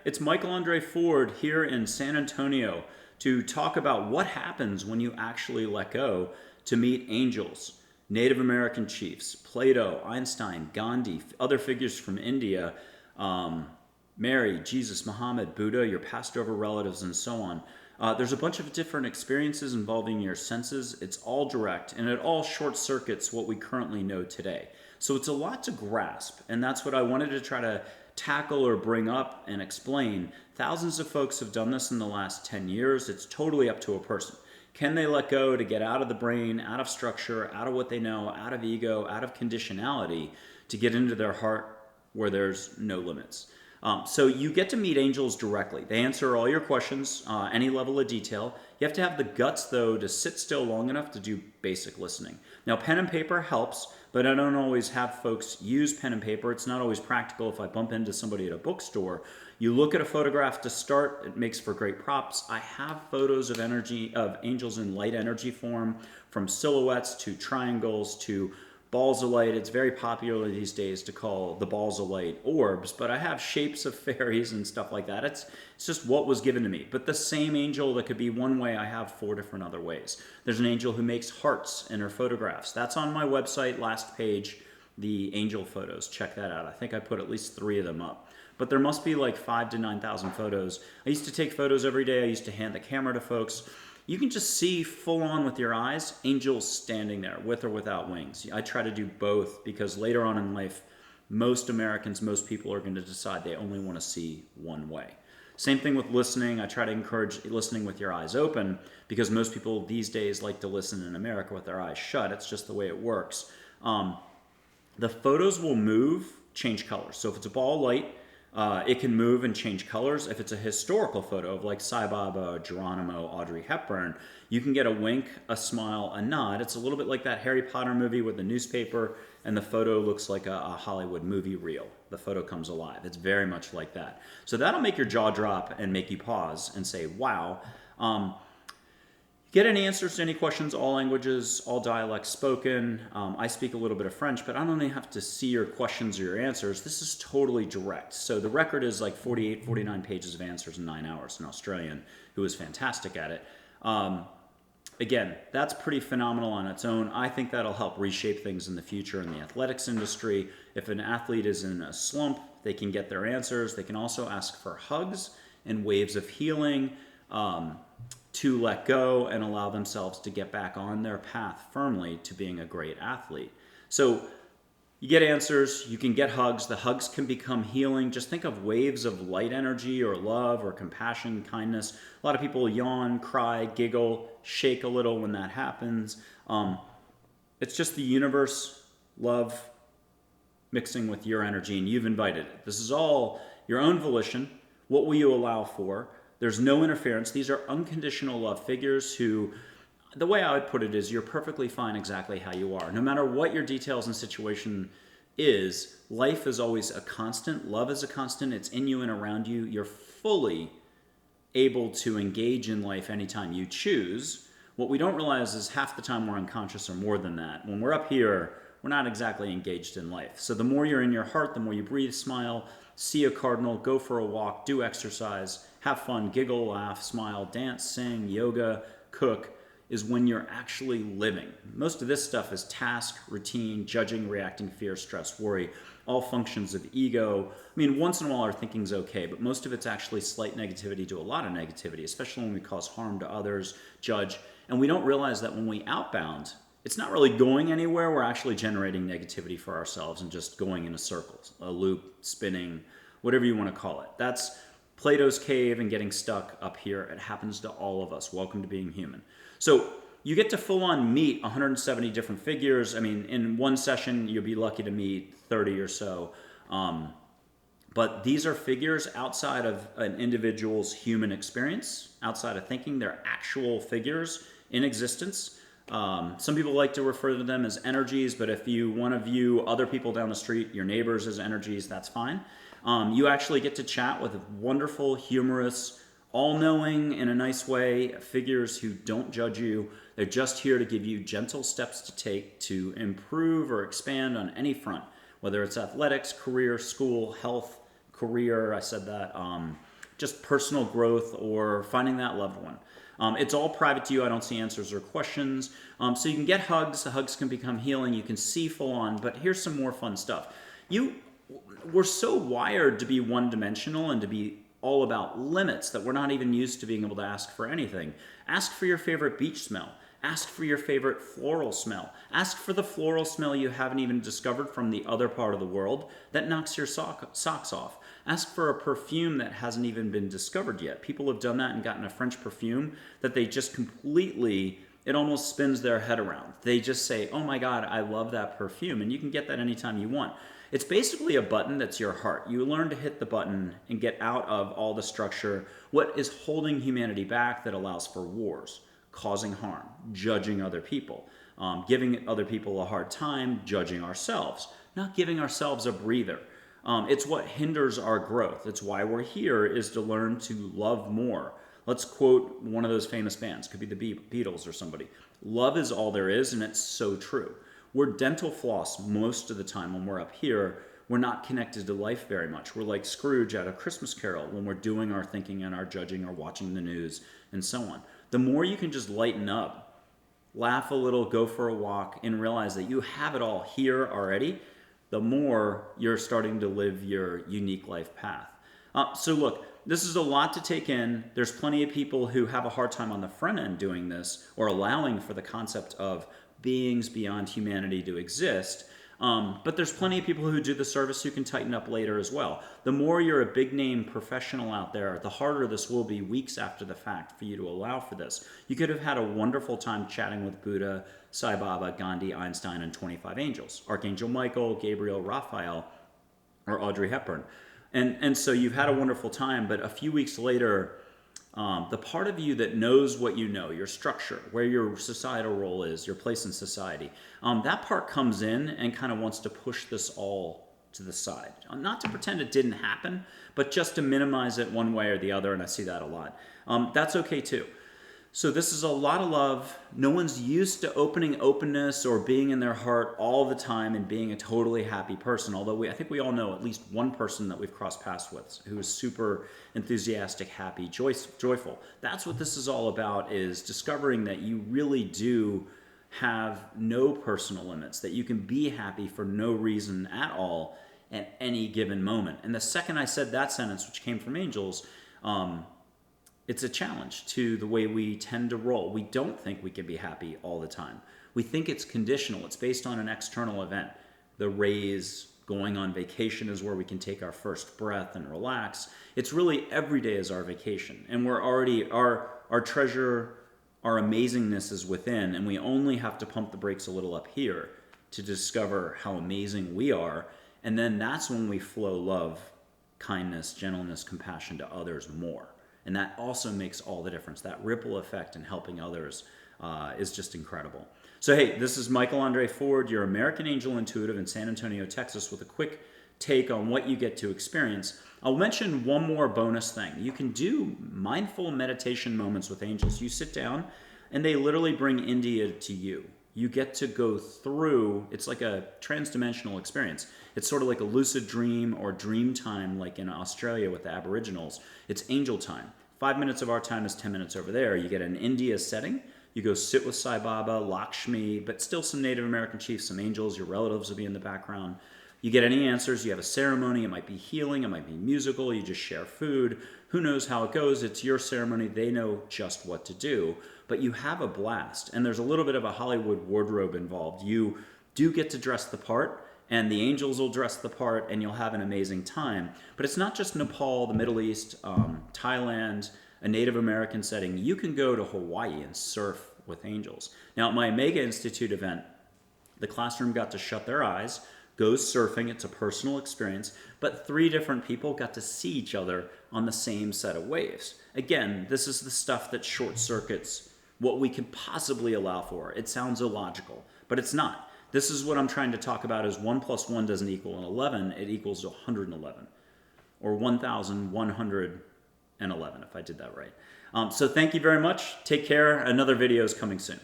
it's Michael André Ford here in San Antonio to talk about what happens when you actually let go to meet angels, Native American chiefs, Plato, Einstein, Gandhi, other figures from India, Mary, Jesus, Muhammad, Buddha, your passed over relatives, and so on. There's a bunch of different experiences involving your senses. It's all direct, and it all short circuits what we currently know today. So it's a lot to grasp, and that's what I wanted to try to tackle or bring up and explain. Thousands of folks have done this in the last 10 years. It's totally up to a person. Can they let go to get out of the brain, out of structure, out of what they know, out of ego, out of conditionality, to get into their heart where there's no limits? So you get to meet angels directly. They answer all your questions, any level of detail. You have to have the guts, though, to sit still long enough to do basic listening. Now, pen and paper helps, but I don't always have folks use pen and paper. It's not always practical if I bump into somebody at a bookstore. You look at a photograph to start. It makes for great props. I have photos of angels in light energy form, from silhouettes to triangles to balls of light. It's very popular these days to call the balls of light orbs, but I have shapes of fairies and stuff like that. It's just what was given to me. But the same angel that could be one way, I have 4 different other ways. There's an angel who makes hearts in her photographs. That's on my website, last page, the angel photos. Check that out. I think I put at least 3 of them up. But there must be like 5,000 to 9,000 photos. I used to take photos every day. I used to hand the camera to folks. You can just see full on with your eyes angels standing there with or without wings. I try to do both because later on in life, most Americans, most people are going to decide they only want to see one way. Same thing with listening. I try to encourage listening with your eyes open because most people these days like to listen in America with their eyes shut. It's just the way it works. The photos will move, change colors. So if it's a ball of light, it can move and change colors. If it's a historical photo of like Sai Baba, Geronimo, Audrey Hepburn, you can get a wink, a smile, a nod. It's a little bit like that Harry Potter movie with the newspaper and the photo looks like a Hollywood movie reel. The photo comes alive. It's very much like that. So that'll make your jaw drop and make you pause and say, wow. Get any answers to any questions, all languages, all dialects spoken. I speak a little bit of French, but I don't even have to see your questions or your answers. This is totally direct. So the record is like 48, 49 pages of answers in 9 hours. An Australian who is fantastic at it. Again, that's pretty phenomenal on its own. I think that'll help reshape things in the future in the athletics industry. If an athlete is in a slump, they can get their answers. They can also ask for hugs and waves of healing. To let go and allow themselves to get back on their path firmly to being a great athlete. So you get answers, you can get hugs. The hugs can become healing. Just think of waves of light energy or love or compassion, kindness. A lot of people yawn, cry, giggle, shake a little when that happens. It's just the universe, love, mixing with your energy, and you've invited it. This is all your own volition. What will you allow for? There's no interference. These are unconditional love figures who, the way I would put it is, you're perfectly fine exactly how you are. No matter what your details and situation is, life is always a constant. Love is a constant. It's in you and around you. You're fully able to engage in life anytime you choose. What we don't realize is half the time we're unconscious or more than that. When we're up here, we're not exactly engaged in life. So the more you're in your heart, the more you breathe, smile, see a cardinal, go for a walk, do exercise, have fun, giggle, laugh, smile, dance, sing, yoga, cook, is when you're actually living. Most of this stuff is task, routine, judging, reacting, fear, stress, worry, all functions of ego. I mean, once in a while our thinking's okay, but most of it's actually slight negativity to a lot of negativity, especially when we cause harm to others, judge. And we don't realize that when we outbound, it's not really going anywhere. We're actually generating negativity for ourselves and just going in a circle, a loop, spinning, whatever you want to call it. That's Plato's cave and getting stuck up here. It happens to all of us. Welcome to being human. So you get to full on meet 170 different figures. I mean, in one session, you'll be lucky to meet 30 or so. But these are figures outside of an individual's human experience, outside of thinking. They're actual figures in existence. Some people like to refer to them as energies, but if you want to view other people down the street, your neighbors, as energies, that's fine. You actually get to chat with wonderful, humorous, all-knowing, in a nice way, figures who don't judge you. They're just here to give you gentle steps to take to improve or expand on any front, whether it's athletics, career, school, health, career, I said that, just personal growth or finding that loved one. It's all private to you. I don't see answers or questions. So you can get hugs. The hugs can become healing. You can see full on. But here's some more fun stuff. We're so wired to be one-dimensional and to be all about limits that we're not even used to being able to ask for anything. Ask for your favorite beach smell. Ask for your favorite floral smell. Ask for the floral smell you haven't even discovered from the other part of the world that knocks your socks off. Ask for a perfume that hasn't even been discovered yet. People have done that and gotten a French perfume that they just completely, it almost spins their head around. They just say, oh my God, I love that perfume. And you can get that anytime you want. It's basically a button that's your heart. You learn to hit the button and get out of all the structure, what is holding humanity back that allows for wars, causing harm, judging other people, giving other people a hard time, judging ourselves, not giving ourselves a breather. It's what hinders our growth. It's why we're here, is to learn to love more. Let's quote one of those famous bands. Could be the Beatles or somebody. Love is all there is, and it's so true. We're dental floss most of the time when we're up here. We're not connected to life very much. We're like Scrooge out of Christmas Carol when we're doing our thinking and our judging or watching the news and so on. The more you can just lighten up, laugh a little, go for a walk, and realize that you have it all here already, the more you're starting to live your unique life path. So look, this is a lot to take in. There's plenty of people who have a hard time on the front end doing this or allowing for the concept of beings beyond humanity to exist. But there's plenty of people who do the service who can tighten up later as well. The more you're a big name professional out there, the harder this will be weeks after the fact for you to allow for this. You could have had a wonderful time chatting with Buddha, Sai Baba, Gandhi, Einstein, and 25 angels, Archangel Michael, Gabriel, Raphael, or Audrey Hepburn. And so you've had a wonderful time, but a few weeks later, the part of you that knows what you know, your structure, where your societal role is, your place in society, that part comes in and kind of wants to push this all to the side. Not to pretend it didn't happen, but just to minimize it one way or the other, and I see that a lot. That's okay too. So this is a lot of love. No one's used to opening openness or being in their heart all the time and being a totally happy person. Although I think we all know at least one person that we've crossed paths with who is super enthusiastic, happy, joyful. That's what this is all about, is discovering that you really do have no personal limits, that you can be happy for no reason at all at any given moment. And the second I said that sentence, which came from angels, it's a challenge to the way we tend to roll. We don't think we can be happy all the time. We think it's conditional. It's based on an external event. The raise, going on vacation is where we can take our first breath and relax. It's really every day is our vacation. And we're already, our treasure, our amazingness is within, and we only have to pump the brakes a little up here to discover how amazing we are. And then that's when we flow love, kindness, gentleness, compassion to others more. And that also makes all the difference. That ripple effect in helping others is just incredible. So hey, this is Michael André Ford, your American Angel Intuitive in San Antonio, Texas, with a quick take on what you get to experience. I'll mention one more bonus thing. You can do mindful meditation moments with angels. You sit down and they literally bring India to you. You get to go through, it's like a transdimensional experience. It's sort of like a lucid dream or dream time, like in Australia with the Aboriginals. It's angel time. 5 minutes of our time is 10 minutes over there. You get an India setting. You go sit with Sai Baba, Lakshmi, but still some Native American chiefs, some angels. Your relatives will be in the background. You get any answers. You have a ceremony. It might be healing. It might be musical. You just share food. Who knows how it goes? It's your ceremony. They know just what to do. But you have a blast. And there's a little bit of a Hollywood wardrobe involved. You do get to dress the part, and the angels will dress the part, and you'll have an amazing time. But it's not just Nepal, the Middle East, Thailand, a Native American setting. You can go to Hawaii and surf with angels. Now, at my Omega Institute event, the classroom got to shut their eyes, go surfing. It's a personal experience, but 3 different people got to see each other on the same set of waves. Again, this is the stuff that short circuits what we can possibly allow for. It sounds illogical, but it's not. This is what I'm trying to talk about, is 1 + 1 doesn't equal an 11, it equals 111, or 1,111, if I did that right. So thank you very much. Take care. Another video is coming soon.